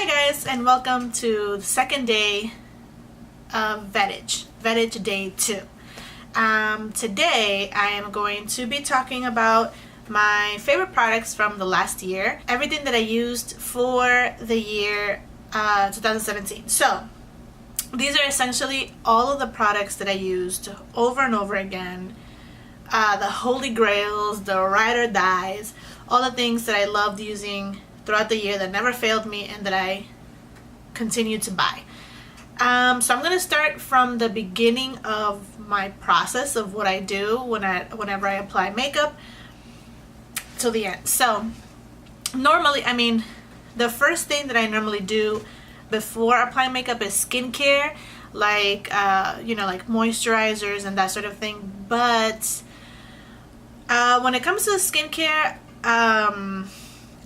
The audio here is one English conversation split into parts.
Hi guys, and welcome to the second day of VEDIJ day 2. Today I am going to be talking about my favorite products from the last year, everything that I used for the year 2017. So these are essentially all of the products that I used over and over again, the holy grails, the ride or dies, all the things that I loved using throughout the year that never failed me and that I continue to buy. So I'm going to start from the beginning of my process of what I do whenever I apply makeup till the end. So normally, the first thing that I normally do before applying makeup is skincare, like like moisturizers and that sort of thing. But when it comes to skincare,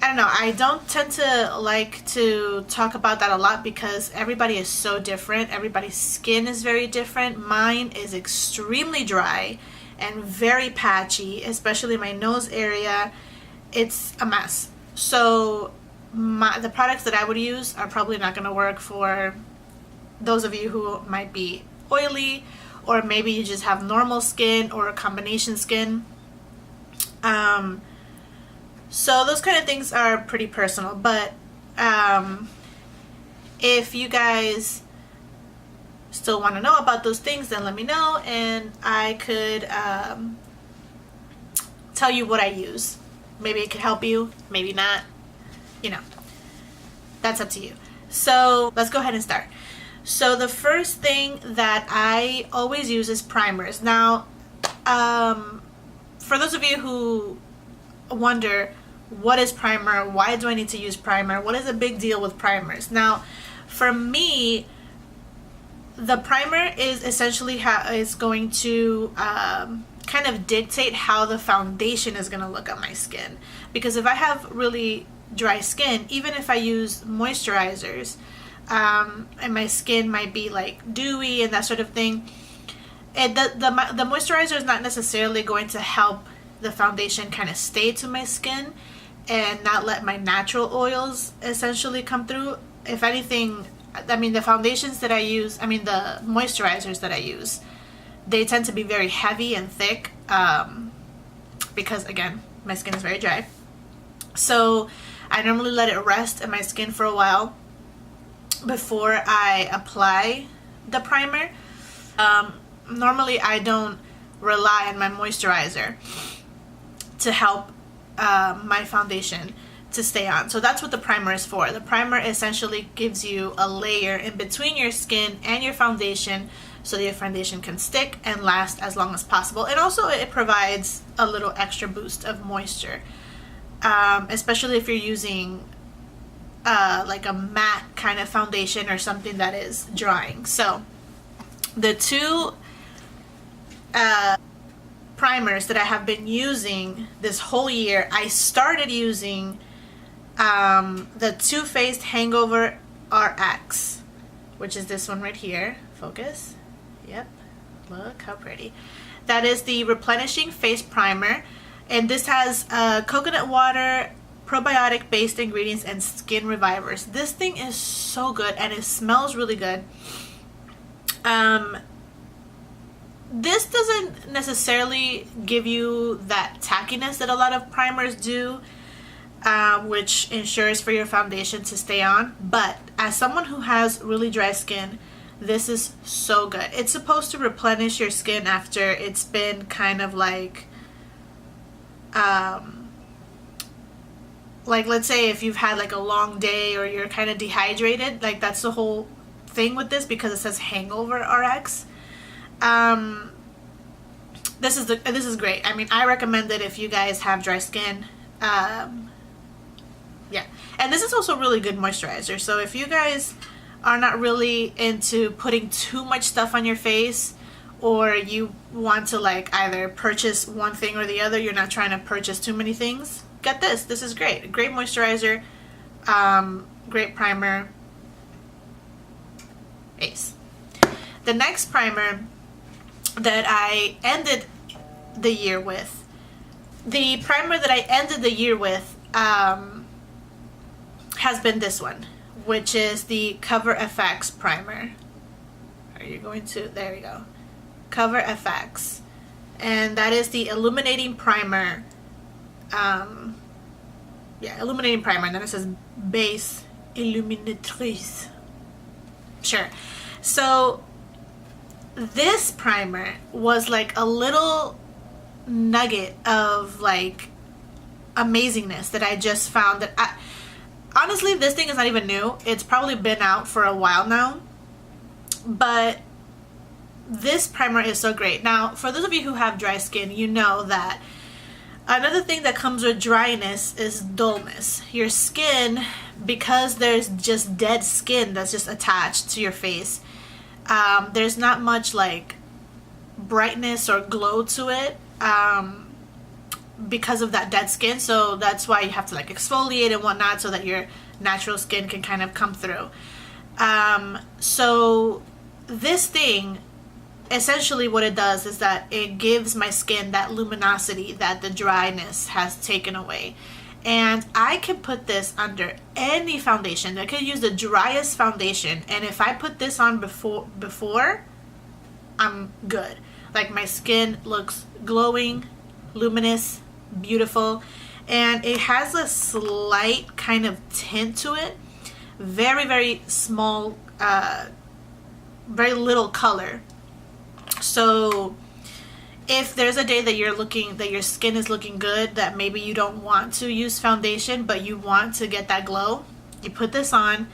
I don't know, I don't tend to like to talk about that a lot because everybody is so different. Everybody's skin is very different. Mine is extremely dry and very patchy, especially my nose area. It's a mess. So the products that I would use are probably not going to work for those of you who might be oily, or maybe you just have normal skin or a combination skin. So those kind of things are pretty personal, but if you guys still want to know about those things, then let me know and I could tell you what I use. Maybe it could help you, maybe not, that's up to you. So let's go ahead and start. So the first thing that I always use is primers. Now, for those of you who wonder, what is primer? Why do I need to use primer? What is the big deal with primers? Now, for me, the primer is essentially how it's going to kind of dictate how the foundation is going to look on my skin. Because if I have really dry skin, even if I use moisturizers, and my skin might be like dewy and that sort of thing, the moisturizer is not necessarily going to help the foundation kind of stay to my skin and not let my natural oils essentially come through. If anything, the foundations that I use, the moisturizers that I use, they tend to be very heavy and thick because, again, my skin is very dry. So I normally let it rest in my skin for a while before I apply the primer. Normally I don't rely on my moisturizer to help my foundation to stay on. So that's what the primer is for. The primer essentially gives you a layer in between your skin and your foundation so that your foundation can stick and last as long as possible. And also it provides a little extra boost of moisture, especially if you're using like a matte kind of foundation or something that is drying. So the two primers that I have been using this whole year, I started using the Faced Hangover RX, which is this one right here. Focus. Yep, look how pretty. That is the replenishing face primer, and this has coconut water, probiotic based ingredients, and skin revivers. This thing is so good and it smells really good. This doesn't necessarily give you that tackiness that a lot of primers do, which ensures for your foundation to stay on. But as someone who has really dry skin, this is so good. It's supposed to replenish your skin after it's been kind of like let's say if you've had like a long day or you're kind of dehydrated, like that's the whole thing with this because it says Hangover RX. This is great. I recommend it if you guys have dry skin. Yeah, and this is also really good moisturizer. So if you guys are not really into putting too much stuff on your face, or you want to like either purchase one thing or the other, you're not trying to purchase too many things, get this. This is great. Great moisturizer, great primer. Ace. The next primer that I ended the year with, has been this one, which is the Cover FX primer. Are you going to, there we go, Cover FX, and that is the illuminating primer. Yeah, illuminating primer, and then it says base illuminatrice. Sure. So this primer was like a little nugget of like amazingness that I just found. That honestly, this thing is not even new. It's probably been out for a while now, but this primer is so great. Now, for those of you who have dry skin, you know that another thing that comes with dryness is dullness. Your skin, because there's just dead skin that's just attached to your face, there's not much like brightness or glow to it because of that dead skin. So that's why you have to like exfoliate and whatnot so that your natural skin can kind of come through. So this thing, essentially what it does is that it gives my skin that luminosity that the dryness has taken away. And I can put this under any foundation. I could use the driest foundation, and if I put this on before, I'm good. Like, my skin looks glowing, luminous, beautiful, and it has a slight kind of tint to it. Very, very small, very little color. So if there's a day that your skin is looking good, that maybe you don't want to use foundation but you want to get that glow, you put this on,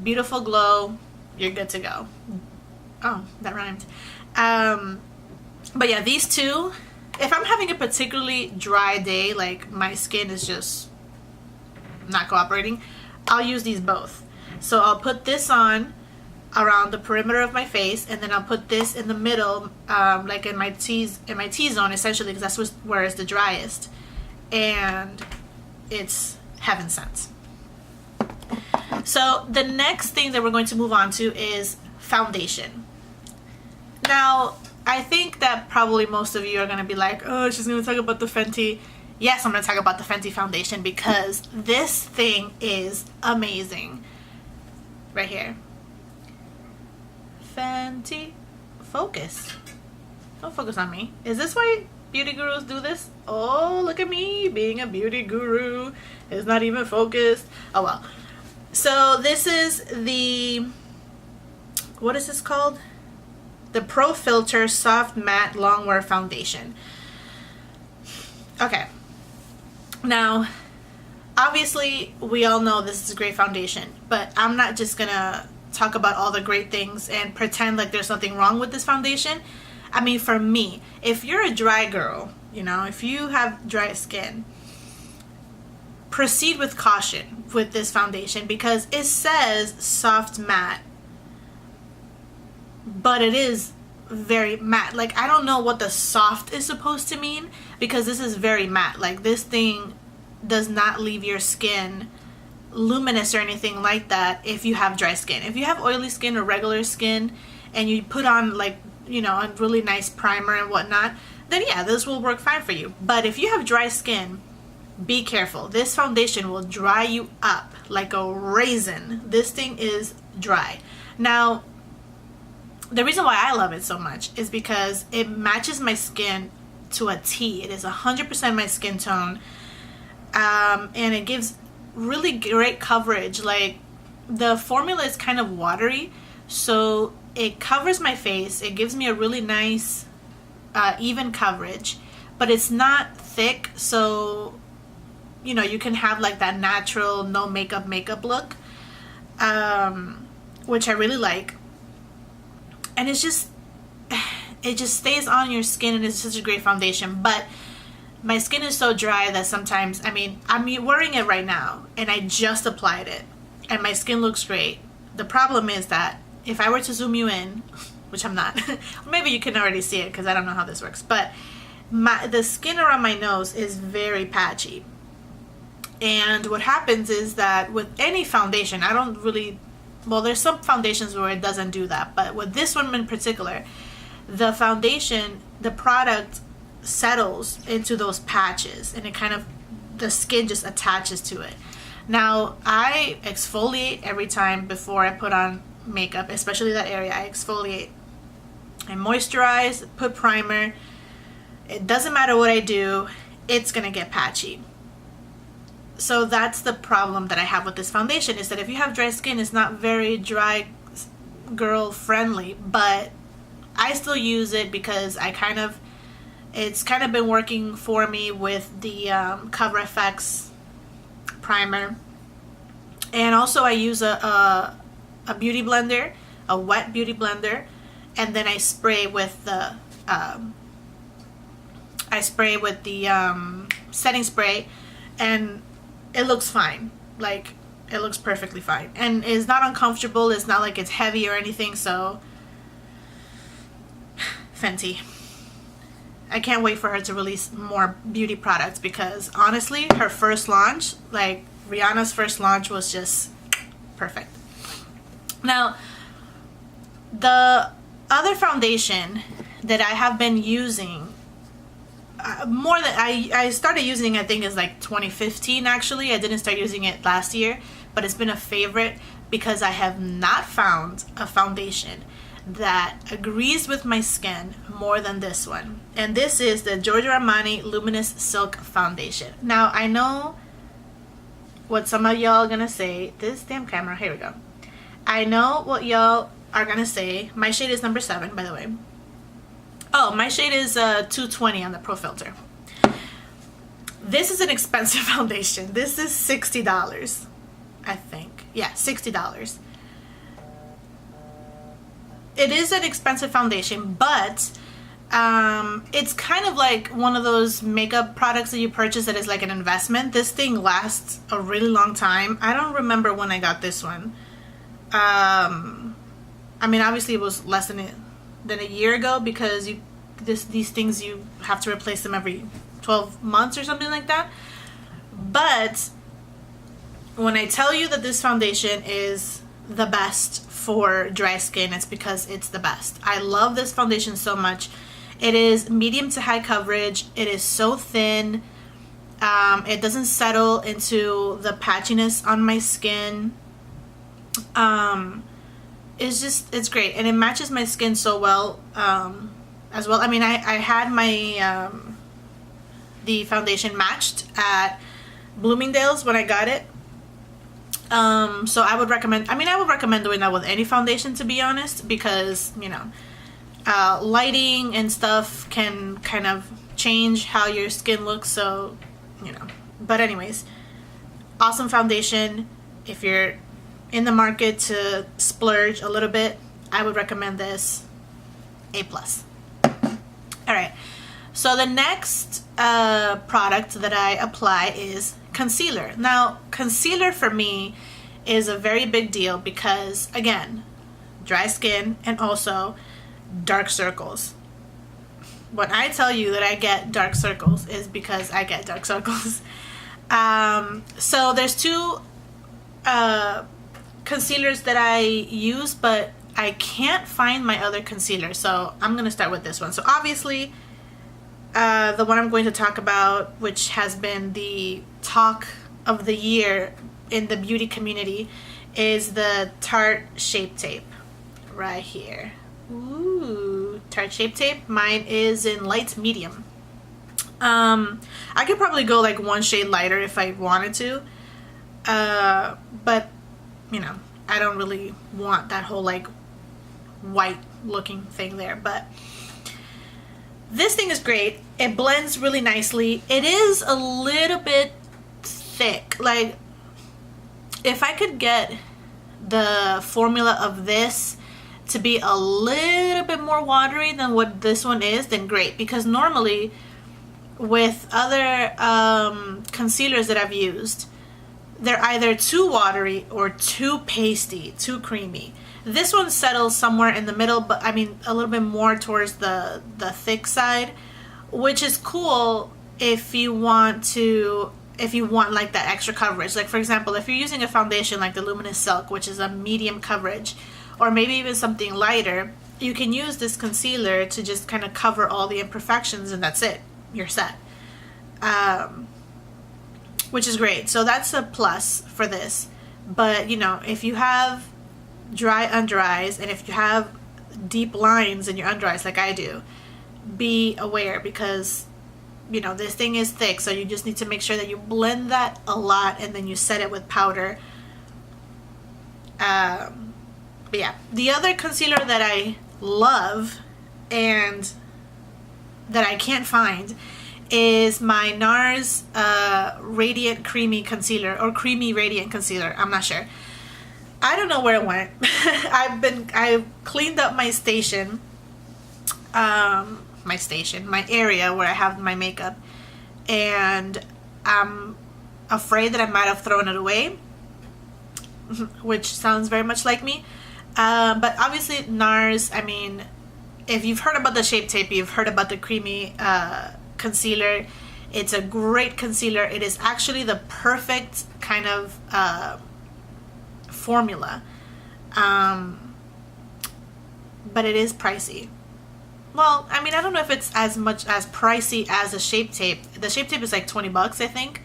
beautiful glow, you're good to go. Oh, that rhymed. But yeah, these two, if I'm having a particularly dry day, like my skin is just not cooperating, I'll use these both. So I'll put this on around the perimeter of my face, and then I'll put this in the middle, like in my T-zone, essentially, because that's where it's the driest, and it's heaven sent. So the next thing that we're going to move on to is foundation. Now, I think that probably most of you are going to be like, oh, she's going to talk about the Fenty. Yes, I'm going to talk about the Fenty foundation because this thing is amazing. Right here. Fenty. Focus. Don't focus on me. Is this why beauty gurus do this? Oh, look at me being a beauty guru. It's not even focused. Oh well. So this is the, what is this called? The Pro Filt'r Soft Matte Longwear Foundation. Okay. Now, obviously, we all know this is a great foundation, but I'm not just gonna talk about all the great things and pretend like there's something wrong with this foundation. I mean, for me, if you're a dry girl, you know, if you have dry skin, proceed with caution with this foundation because it says soft matte, but it is very matte. Like, I don't know what the soft is supposed to mean because this is very matte. Like, this thing does not leave your skin luminous or anything like that if you have dry skin. If you have oily skin or regular skin and you put on, like, you know, a really nice primer and whatnot, then yeah, this will work fine for you. But if you have dry skin, be careful. This foundation will dry you up like a raisin. This thing is dry. Now, the reason why I love it so much is because it matches my skin to a T. It is 100% my skin tone, and it gives really great coverage. Like, the formula is kind of watery, so it covers my face. It gives me a really nice even coverage, but it's not thick, so you know, you can have like that natural no makeup look, which I really like. And it's just, it just stays on your skin, and it's such a great foundation. But my skin is so dry that sometimes, I mean, I'm wearing it right now and I just applied it and my skin looks great. The problem is that if I were to zoom you in, which I'm not, maybe you can already see it because I don't know how this works, but the skin around my nose is very patchy. And what happens is that with any foundation, I don't really, well, there's some foundations where it doesn't do that, but with this one in particular, the foundation, the product settles into those patches and it kind of, the skin just attaches to it. Now, I exfoliate every time before I put on makeup, especially that area. I exfoliate. I moisturize, put primer. It doesn't matter what I do, it's gonna get patchy. So that's the problem that I have with this foundation, is that if you have dry skin, it's not very dry girl friendly, but I still use it because it's kind of been working for me with the Cover FX primer. And also I use a beauty blender, a wet beauty blender, and then I spray with the setting spray, and it looks fine. Like, it looks perfectly fine, and it's not uncomfortable. It's not like it's heavy or anything. So Fenty, I can't wait for her to release more beauty products, because honestly, her first launch, like Rihanna's first launch, was just perfect. Now, the other foundation that I have been using more than I started using, I think, is like 2015. Actually, I didn't start using it last year, but it's been a favorite because I have not found a foundation that agrees with my skin more than this one. And this is the Giorgio Armani Luminous Silk foundation. Now, I know what some of y'all are gonna say. This damn camera, here we go. I know what y'all are gonna say. My shade is number 7, by the way. Oh, my shade is 220 on the Pro Filter. This is an expensive foundation. This is $60, I think. Yeah, $60. It is an expensive foundation, but it's kind of like one of those makeup products that you purchase that is like an investment. This thing lasts a really long time. I don't remember when I got this one. I mean, obviously it was less than a year ago, because these things, you have to replace them every 12 months or something like that. But when I tell you that this foundation is the best for dry skin, it's because it's the best. I love this foundation so much. It is medium to high coverage. It is so thin. It doesn't settle into the patchiness on my skin. It's great, and it matches my skin so well as well. I mean, I had my the foundation matched at Bloomingdale's when I got it. So I would recommend, I would recommend doing that with any foundation, to be honest, because, you know, lighting and stuff can kind of change how your skin looks, so, you know. But anyways, awesome foundation. If you're in the market to splurge a little bit, I would recommend this. A+. Alright, so the next product that I apply is concealer. Now, concealer for me is a very big deal because, again, dry skin and also dark circles. When I tell you that I get dark circles, is because I get dark circles. So there's two concealers that I use, but I can't find my other concealer, so I'm gonna start with this one. So obviously, the one I'm going to talk about, which has been the talk of the year in the beauty community, is the Tarte Shape Tape right here. Ooh, Tarte Shape Tape. Mine is in light medium. I could probably go like one shade lighter if I wanted to, but you know, I don't really want that whole like white looking thing there. But this thing is great. It blends really nicely. It is a little bit thick. Like, if I could get the formula of this to be a little bit more watery than what this one is, then great. Because normally with other concealers that I've used, they're either too watery or too pasty, too creamy. This one settles somewhere in the middle, but I mean a little bit more towards the thick side, which is cool if you want like that extra coverage. Like, for example, if you're using a foundation like the Luminous Silk, which is a medium coverage, or maybe even something lighter, you can use this concealer to just kind of cover all the imperfections, and that's it. You're set. which is great. So that's a plus for this. But you know, if you have dry under eyes and if you have deep lines in your under eyes like I do, be aware, because you know, this thing is thick, so you just need to make sure that you blend that a lot and then you set it with powder. But yeah, the other concealer that I love and that I can't find is my Nars Radiant Creamy Concealer, or Creamy Radiant Concealer. I'm not sure. I don't know where it went. I've cleaned up my station. My area where I have my makeup, and I'm afraid that I might have thrown it away, which sounds very much like me. But obviously Nars, I mean, if you've heard about the Shape Tape, you've heard about the creamy concealer. It's a great concealer. It is actually the perfect kind of formula, but it is pricey. Well, I mean, I don't know if it's as much as pricey as the Shape Tape. The Shape Tape is like 20 bucks, I think.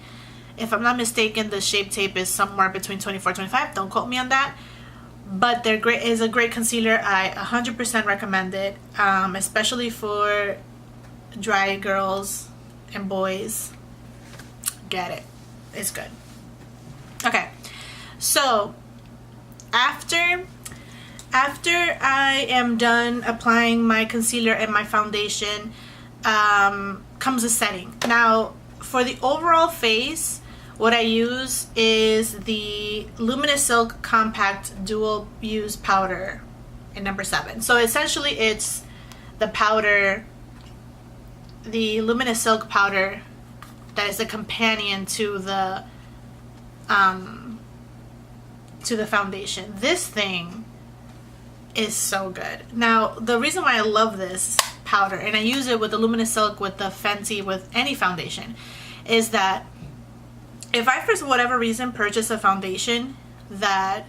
If I'm not mistaken, the Shape Tape is somewhere between 24 and 25. Don't quote me on that. But they're great. It's a great concealer. I 100% recommend it, especially for dry girls and boys. Get it. It's good. Okay. So, after I am done applying my concealer and my foundation, comes a setting. Now, for the overall face, what I use is the Luminous Silk Compact Dual Use Powder in number 7. So essentially it's the powder, the Luminous Silk powder that is a companion to the foundation. This thing is so good. Now, the reason why I love this powder, and I use it with the Luminous Silk, with the Fenty, with any foundation, is that if I, for whatever reason, purchase a foundation that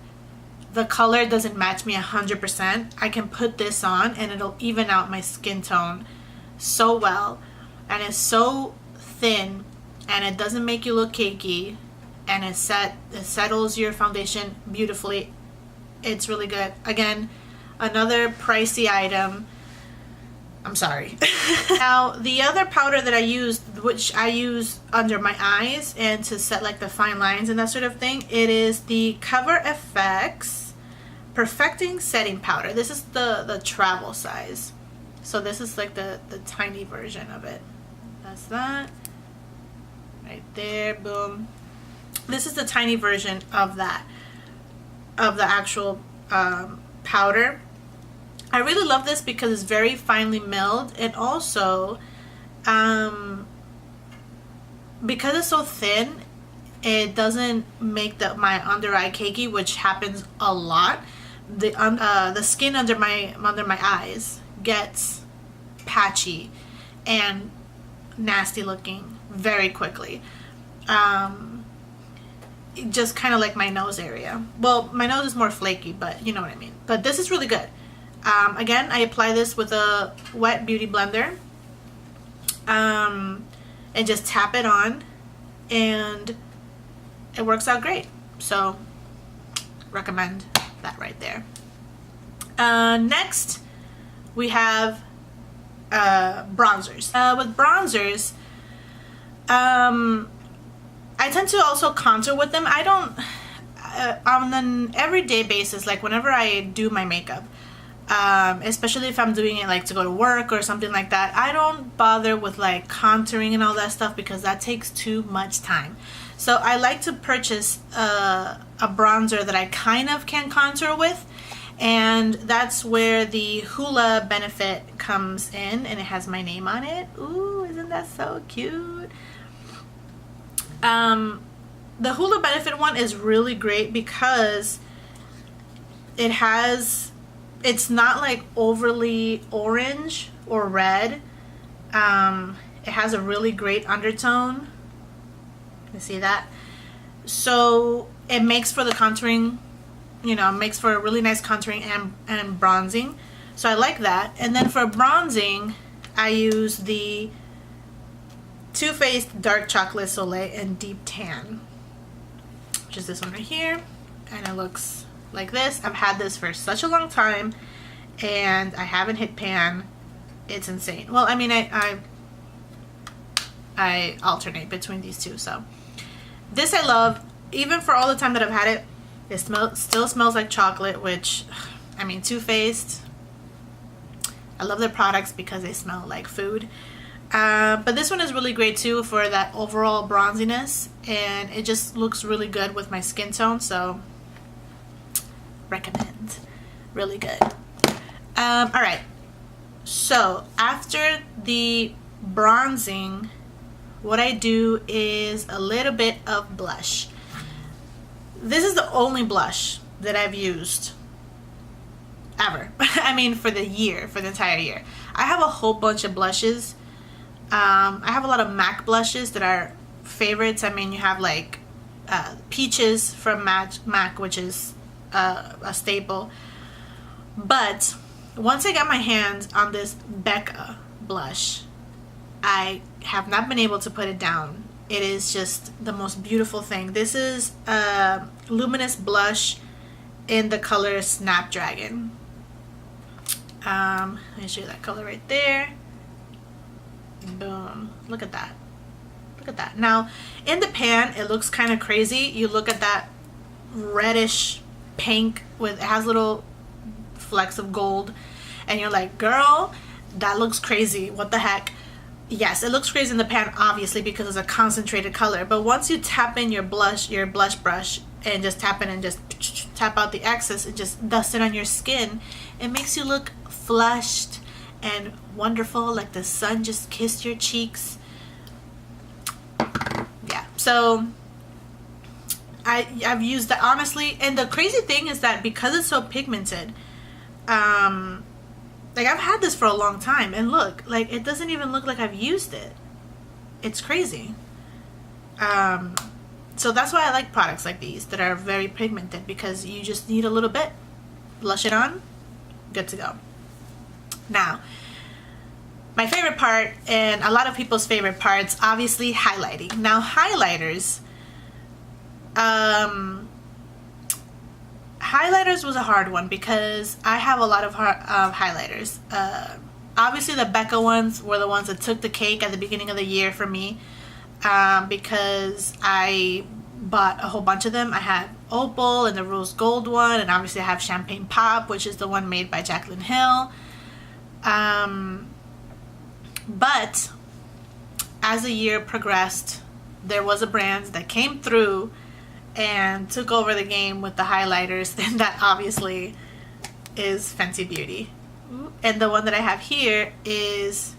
the color doesn't match me 100%, I can put this on and it'll even out my skin tone so well, and it's so thin, and it doesn't make you look cakey, and it settles your foundation beautifully. It's really good. Again, another pricey item. I'm sorry. Now, the other powder that I use, which I use under my eyes and to set like the fine lines and that sort of thing, it is the Cover FX Perfecting Setting Powder. This is the travel size. So this is like the tiny version of it. That's that. Right there, boom. This is the tiny version of that, of the actual powder. I really love this because it's very finely milled, and also because it's so thin, it doesn't make my under eye cakey, which happens a lot. The skin under my eyes gets patchy and nasty looking very quickly. Just kind of like my nose area. Well, my nose is more flaky, but you know what I mean. But this is really good. Again, I apply this with a wet beauty blender, and just tap it on, and it works out great. So, recommend that right there. Next, we have bronzers. With bronzers, I tend to also contour with them. I don't, on an everyday basis, like whenever I do my makeup, especially if I'm doing it like to go to work or something like that, I don't bother with like contouring and all that stuff because that takes too much time. So I like to purchase a bronzer that I kind of can contour with, and that's where the Hoola Benefit comes in, and it has my name on it. Ooh, isn't that so cute? The Hoola Benefit one is really great because it's not like overly orange or red. It has a really great undertone. You see that? So it makes for the contouring, you know, makes for a really nice contouring and bronzing. So I like that. And then for bronzing, I use the Too Faced Dark Chocolate Soleil and Deep Tan, which is this one right here, and it looks like this. I've had this for such a long time and I haven't hit pan. It's insane. Well, I mean, I alternate between these two. So this I love. Even for all the time that I've had it, it still smells like chocolate, which, I mean, Too Faced, I love their products because they smell like food. But this one is really great too for that overall bronziness, and it just looks really good with my skin tone, so recommend. Really good. Alright, so after the bronzing, what I do is a little bit of blush. This is the only blush that I've used ever. I mean, for the entire year. I have a whole bunch of blushes. I have a lot of MAC blushes that are favorites. I mean, you have like Peaches from MAC, which is a staple. But once I got my hands on this Becca blush, I have not been able to put it down. It is just the most beautiful thing. This is a luminous blush in the color Snapdragon. Let me show you that color right there. Boom. Look at that. Look at that. Now, in the pan, it looks kind of crazy. You look at that reddish pink with, it has little flecks of gold, and you're like, girl, that looks crazy. What the heck? Yes, it looks crazy in the pan, obviously, because it's a concentrated color. But once you tap in your blush brush, and just tap in and just tap out the excess and just dust it on your skin, it makes you look flushed and wonderful, like the sun just kissed your cheeks. Yeah, so I've used that, honestly. And the crazy thing is that because it's so pigmented, like, I've had this for a long time, and look, like, it doesn't even look like I've used it. It's crazy. So that's why I like products like these that are very pigmented, because you just need a little bit, blush it on, good to go. Now, my favorite part, and a lot of people's favorite parts, obviously highlighting. Now, highlighters, highlighters was a hard one because I have a lot of highlighters. Obviously the Becca ones were the ones that took the cake at the beginning of the year for me, because I bought a whole bunch of them. I had Opal and the Rose Gold one, and obviously I have Champagne Pop, which is the one made by Jaclyn Hill. But as the year progressed, there was a brand that came through and took over the game with the highlighters, and that obviously is Fenty Beauty. And the one that I have here is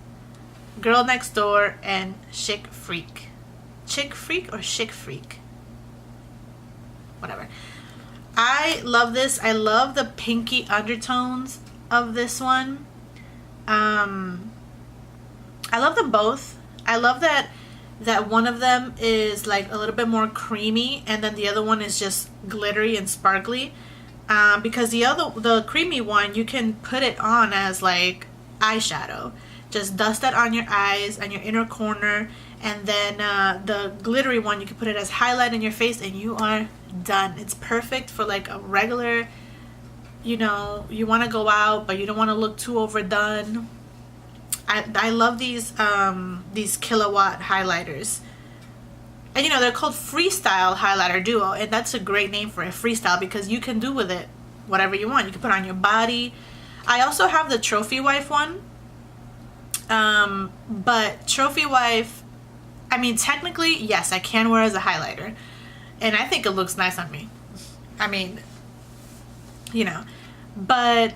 Girl Next Door and Chic Phreak. Chic Phreak or Chic Phreak? Whatever. I love this. I love the pinky undertones of this one. I love them both. I love that one of them is like a little bit more creamy, and then the other one is just glittery and sparkly. Because the creamy one, you can put it on as like eyeshadow. Just dust that on your eyes and your inner corner, and then the glittery one, you can put it as highlight in your face, and you are done. It's perfect for like a regular, you know, you want to go out but you don't want to look too overdone. I love these Killawatt highlighters, and you know, they're called Freestyle highlighter duo, and that's a great name for it, Freestyle, because you can do with it whatever you want. You can put it on your body. I also have the Trophy Wife one, but Trophy Wife, I mean, technically yes, I can wear as a highlighter, and I think it looks nice on me. I mean, you know, but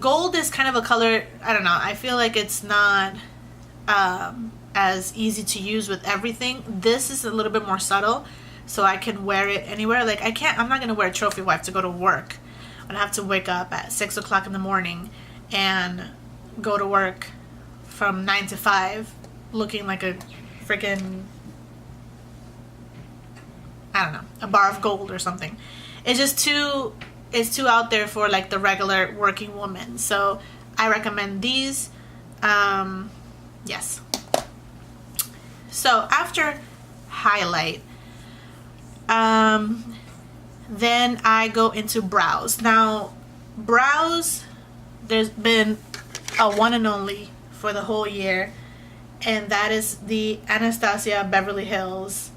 gold is kind of a color, I don't know, I feel like it's not as easy to use with everything. This is a little bit more subtle, so I can wear it anywhere. Like, I'm not gonna wear a Trophy Wife to go to work. I'm gonna have to wake up at 6 o'clock in the morning and go to work from 9 to 5 looking like a freaking, I don't know, a bar of gold or something. It's just too out there for like the regular working woman. So I recommend these. Yes. So after highlight, then I go into brows. Now brows, there's been a one and only for the whole year, and that is the Anastasia Beverly Hills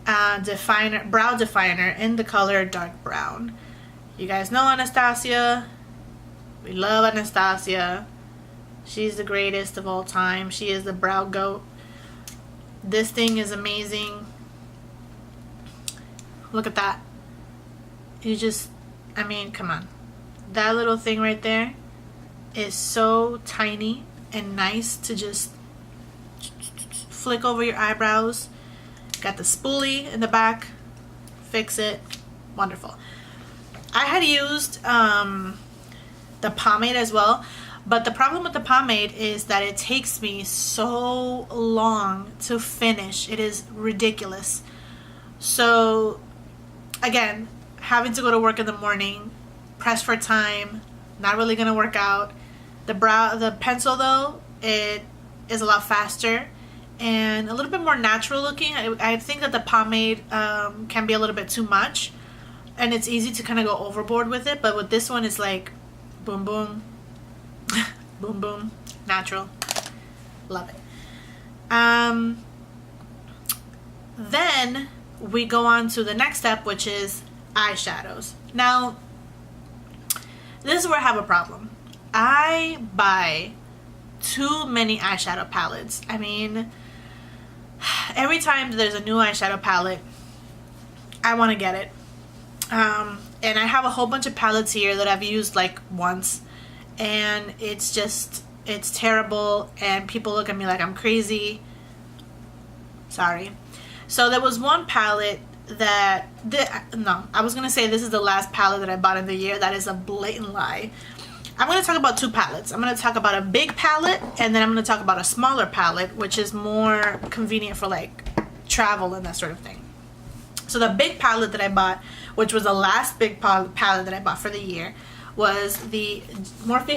definer, brow definer in the color dark brown. You guys know Anastasia. We love Anastasia. She's the greatest of all time. She is the brow goat. This thing is amazing. Look at that. You just, I mean, come on. That little thing right there is so tiny and nice to just flick over your eyebrows. Got the spoolie in the back. Fix it. Wonderful. I had used the pomade as well, but the problem with the pomade is that it takes me so long to finish. It is ridiculous. So again, having to go to work in the morning, press for time, not really gonna work out. The pencil though, it is a lot faster and a little bit more natural looking. I think that the pomade can be a little bit too much, and it's easy to kind of go overboard with it, but with this one it's like boom boom boom boom, natural. Love it. Then we go on to the next step, which is eyeshadows. Now this is where I have a problem. I buy too many eyeshadow palettes. I mean, every time there's a new eyeshadow palette, I want to get it. And I have a whole bunch of palettes here that I've used like once, and it's terrible, and people look at me like I'm crazy. Sorry. So there was one palette that, I was gonna say this is the last palette that I bought in the year. That is a blatant lie. I'm gonna talk about two palettes. I'm gonna talk about a big palette, and then I'm gonna talk about a smaller palette, which is more convenient for like travel and that sort of thing. So the big palette that I bought, which was the last big palette that I bought for the year, was the Morphe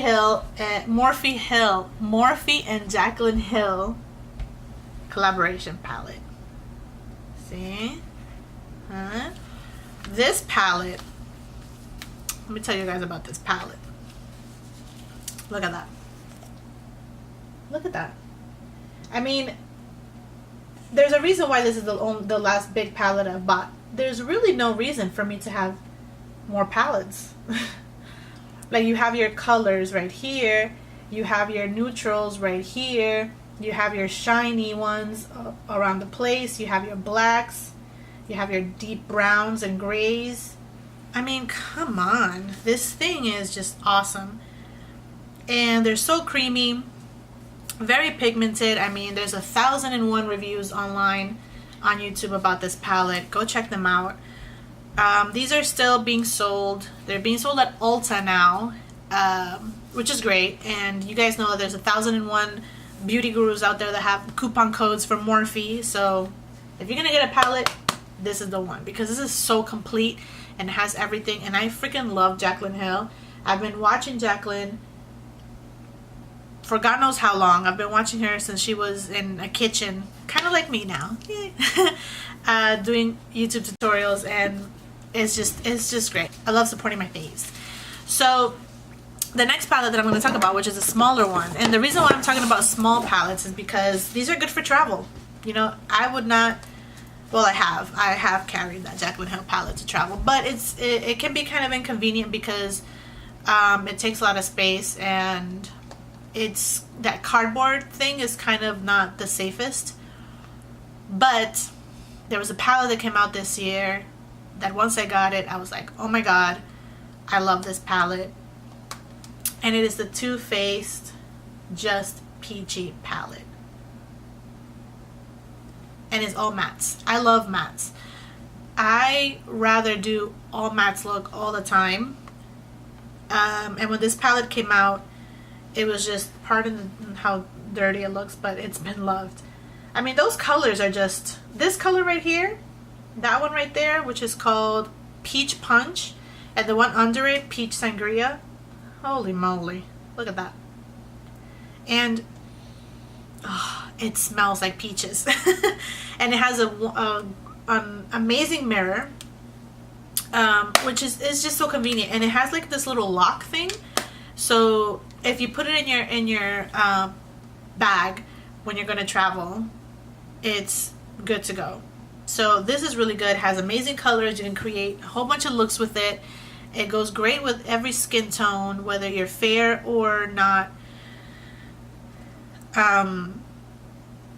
and Jaclyn Hill collaboration palette. See? Huh? This palette, let me tell you guys about this palette. Look at that. Look at that. I mean, there's a reason why this is the last big palette I've bought. There's really no reason for me to have more palettes. Like, you have your colors right here, you have your neutrals right here, you have your shiny ones around the place, you have your blacks, you have your deep browns and grays. I mean, come on. This thing is just awesome. And they're so creamy, very pigmented. I mean, there's 1,001 reviews online on YouTube about this palette. Go check them out. These are still being sold. They're being sold at Ulta now, which is great. And you guys know that there's 1,001 beauty gurus out there that have coupon codes for Morphe. So if you're gonna get a palette, this is the one, because this is so complete and has everything. And I freaking love Jaclyn Hill. I've been watching Jaclyn for God knows how long. I've been watching her since she was in a kitchen, kind of like me now, doing YouTube tutorials, and it's just great. I love supporting my faves. So the next palette that I'm going to talk about, which is a smaller one, and the reason why I'm talking about small palettes is because these are good for travel. You know, I would not, well, I have carried that Jaclyn Hill palette to travel, but it can be kind of inconvenient because it takes a lot of space, and it's that cardboard thing is kind of not the safest. But there was a palette that came out this year that once I got it, I was like, oh my god, I love this palette. And it is the Too Faced Just Peachy palette. And it's all mattes. I love mattes. I rather do all mattes look all the time. And when this palette came out, it was just, pardon how dirty it looks, but it's been loved. I mean, those colors are just, this color right here, that one right there, which is called Peach Punch, and the one under it, Peach Sangria. Holy moly, look at that. And oh, it smells like peaches. And it has an amazing mirror, which is just so convenient, and it has like this little lock thing, so if you put it in your bag when you're going to travel, it's good to go. So this is really good. It has amazing colors. You can create a whole bunch of looks with it. It goes great with every skin tone, whether you're fair or not.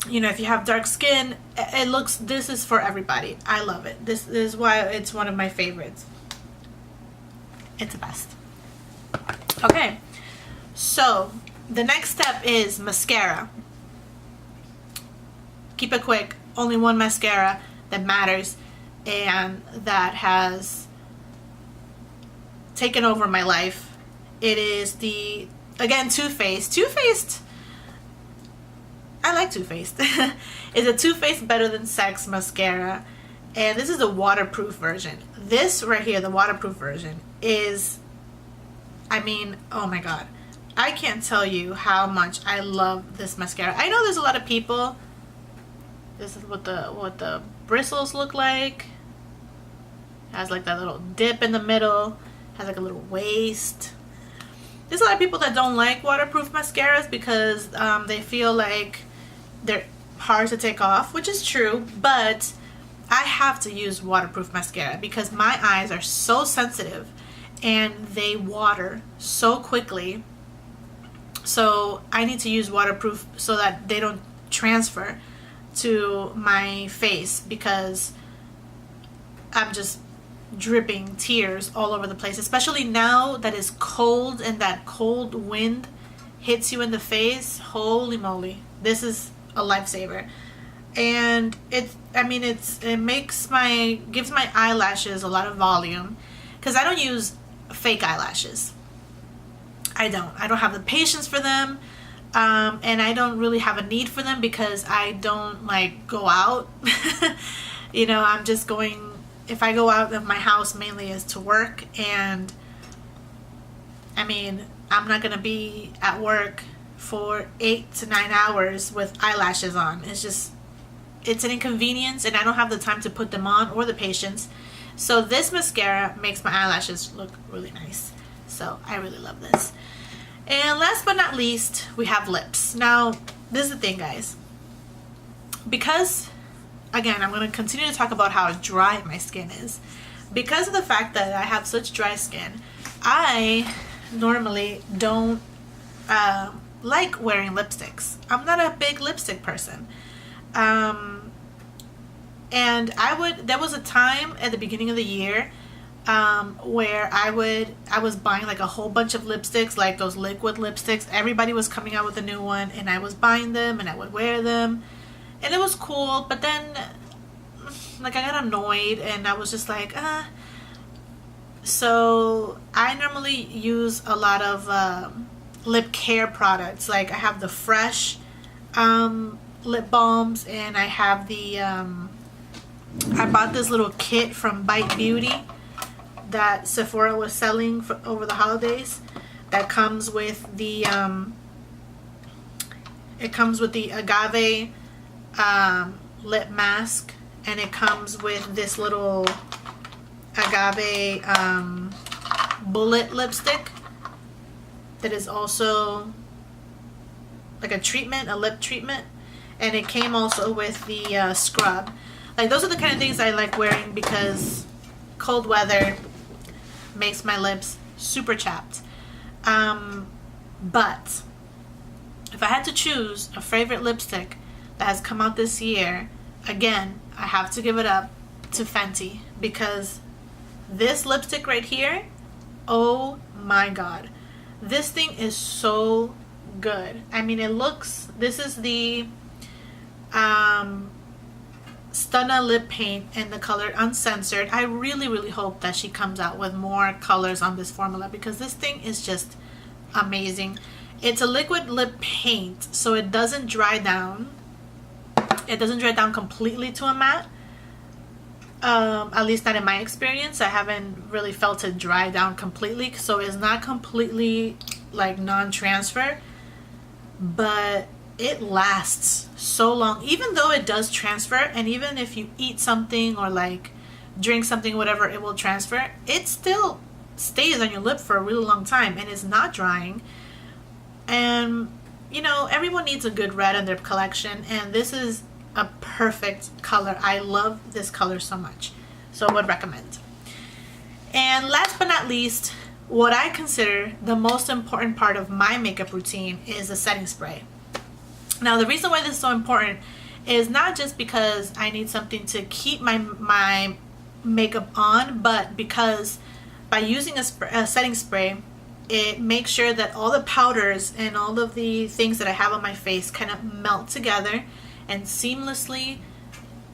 You know, if you have dark skin, this is for everybody. I love it. This is why it's one of my favorites. It's the best. Okay, so the next step is mascara. Keep it quick. Only one mascara that matters and that has taken over my life. It is the, again, Too Faced. I like Too Faced. It's a Too Faced Better Than Sex mascara, and this is the waterproof version. This right here, the waterproof version, is, I mean, oh my god, I can't tell you how much I love this mascara. I know there's a lot of people. This is what the bristles look like. It has like that little dip in the middle. Has like a little waist. There's a lot of people that don't like waterproof mascaras because they feel like they're hard to take off, which is true, but I have to use waterproof mascara because my eyes are so sensitive and they water so quickly. So I need to use waterproof so that they don't transfer to my face because I'm just dripping tears all over the place, especially now that it's cold and that cold wind hits you in the face. Holy moly, this is a lifesaver. And it gives my eyelashes a lot of volume because I don't use fake eyelashes. I don't have the patience for them, and I don't really have a need for them because I don't like go out. You know, I'm just going, if I go out of my house, mainly is to work, and I mean, I'm not gonna be at work for 8 to 9 hours with eyelashes on. It's an inconvenience, and I don't have the time to put them on or the patience. So this mascara makes my eyelashes look really nice. So I really love this. And last but not least, we have lips. Now, this is the thing, guys. Because, again, I'm going to continue to talk about how dry my skin is. Because of the fact that I have such dry skin, I normally don't like wearing lipsticks. I'm not a big lipstick person. And there was a time at the beginning of the year where I was buying like a whole bunch of lipsticks, like those liquid lipsticks. Everybody was coming out with a new one, and I was buying them and I would wear them, and it was cool. But then like I got annoyed and I was just like, so I normally use a lot of lip care products. Like I have the Fresh lip balms, and I have the I bought this little kit from Bite Beauty that Sephora was selling over the holidays, that comes with the agave lip mask, and it comes with this little agave bullet lipstick that is also like a lip treatment, and it came also with the scrub. Like, those are the kind of things I like wearing because cold weather makes my lips super chapped. But if I had to choose a favorite lipstick that has come out this year, again, I have to give it up to Fenty, because this lipstick right here, oh my god, this thing is so good. I mean, this is the STUNNA lip paint in the color Uncensored. I really hope that she comes out with more colors on this formula, because this thing is just amazing. It's a liquid lip paint, so it doesn't dry down. It doesn't dry down completely to a matte. At least not in my experience. I haven't really felt it dry down completely, so it's not completely like non-transfer, but it lasts so long, even though it does transfer, and even if you eat something or like drink something, whatever, it will transfer. It still stays on your lip for a really long time and is not drying. And you know, everyone needs a good red in their collection, and this is a perfect color. I love this color so much, so I would recommend. And last but not least, what I consider the most important part of my makeup routine is the setting spray. Now, the reason why this is so important is not just because I need something to keep my makeup on, but because by using a setting spray, it makes sure that all the powders and all of the things that I have on my face kind of melt together and seamlessly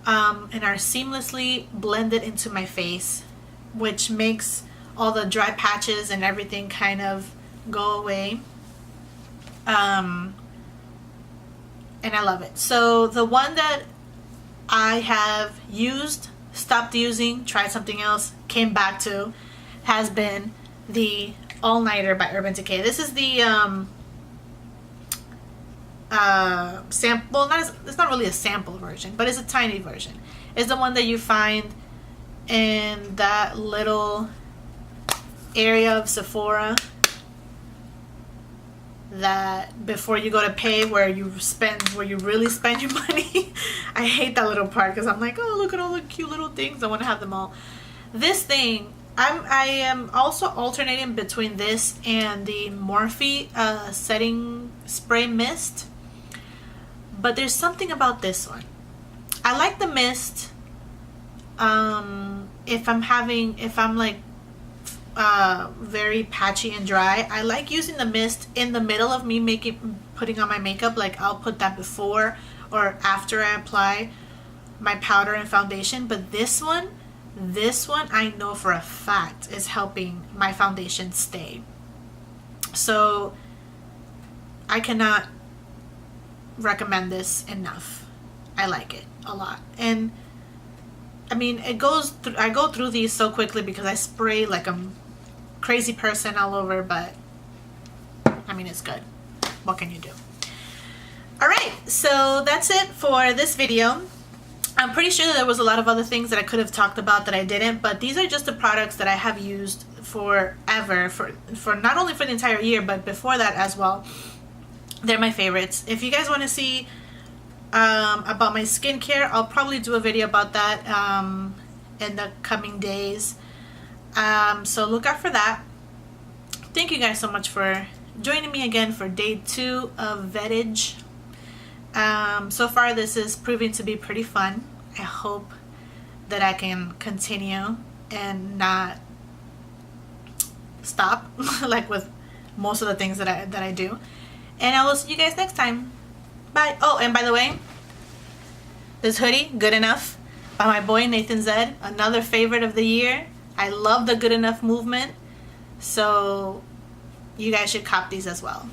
are seamlessly blended into my face, which makes all the dry patches and everything kind of go away. And I love it. So the one that I have used, stopped using, tried something else, came back to, has been the All Nighter by Urban Decay. This is the sample. It's not really a sample version, but it's a tiny version. It's the one that you find in that little area of Sephora that before you go to pay, where you really spend your money. I hate that little part because I'm like, oh, look at all the cute little things, I want to have them all. This thing, I am also alternating between this and the Morphe setting spray mist, but there's something about this one. I like the mist if I'm like very patchy and dry. I like using the mist in the middle of me putting on my makeup. Like I'll put that before or after I apply my powder and foundation. But this one I know for a fact is helping my foundation stay. So I cannot recommend this enough. I like it a lot. And I mean, I go through these so quickly because I spray like a crazy person all over, but I mean, it's good. What can you do? All right, so that's it for this video. I'm pretty sure that there was a lot of other things that I could have talked about that I didn't, but these are just the products that I have used forever, for not only for the entire year, but before that as well. They're my favorites. If you guys want to see about my skincare, I'll probably do a video about that in the coming days. So look out for that. Thank you guys so much for joining me again for day 2 of VEDIJ. So far this is proving to be pretty fun. I hope that I can continue and not stop like with most of the things that I do. And I will see you guys next time. Bye. Oh, and by the way, this hoodie, Good Enough, by my boy Nathan Zedd, another favorite of the year. I love the Good Enough movement, so you guys should cop these as well.